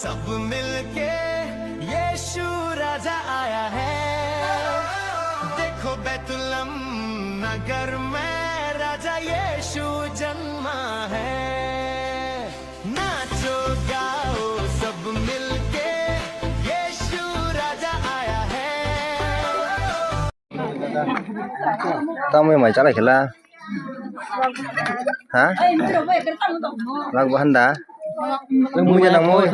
सब मिलके यीशु राजा आया है। देखो बैतुलम नगर में राजा यीशु जन्मा है। नाचो गाओ सब मिलके यीशु राजा आया है। tao mới mày trả lại là hả là của anh đã mui cho nàng môi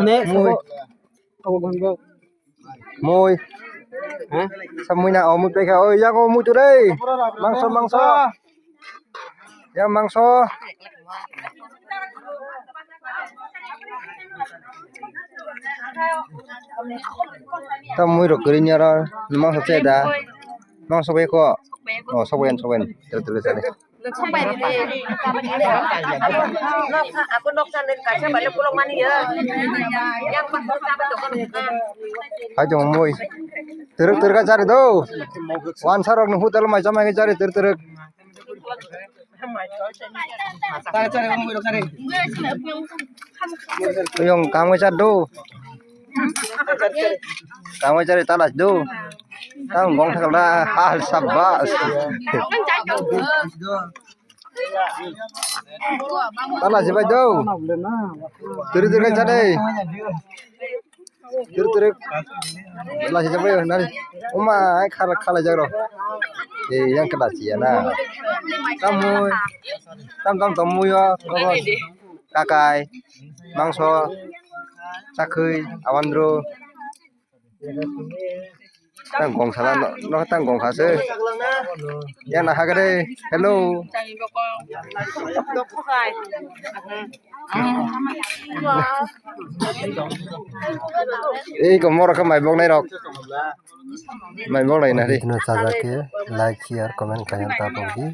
môi hả sao mui nào mui cây khao ơi ra cô mui từ đây mang so ra mang so tao mui được cái nhà rồi mang sắp xếp đã mang so bé co so quen từ từ Không phải thì aku nok sandet kaca balik pulang mani ya. Yang pas sama dokter phải chồng mui từ từ cái cari đâu wan sarok nu hotel mai sama cái cari từ từ yung kamu cari đâu kamu cari talas đâu tang gong thakala hal sabas talas siapa đâu từ từ cái cari từ từ talas siapa ya nari oma ai khala jaro yang kelas ya na kamu tamu ya kakai mangso cakui awandro tăng gong sana nó tăng gong khá sơ yang nak haga deh hello có mua cái máy bông này rồi máy bông này này đi nó saja ke like share comment kalian tabung di tam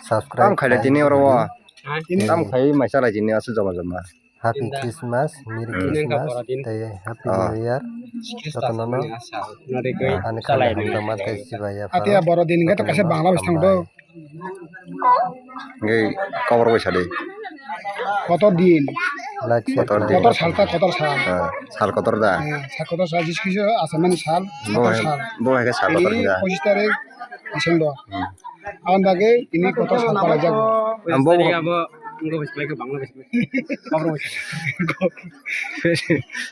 subscribe khai là chín nhiều rồi tam khai mà sao lại chín nhiều sự giống mà happy Christmas Merry Christmas teh happy New Year jotono ane kala teman teh sibaya atia boro din ga to kase Bangladesh thang do ngay cover পয়সা deh কত দিন like share কত সালটা কত সাল সাল কতর দা সাল কত সাল জিস কিছু আছে মানে সাল কত সাল bo hai cái সাল কতর ini দা 25 tarik Desember awan bage ini kota সাল পালা যাব ambo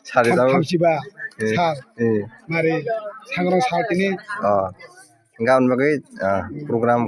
সালে দাও থামছিবা সাল মারে সাংরং সাল তিনি gaun bagai program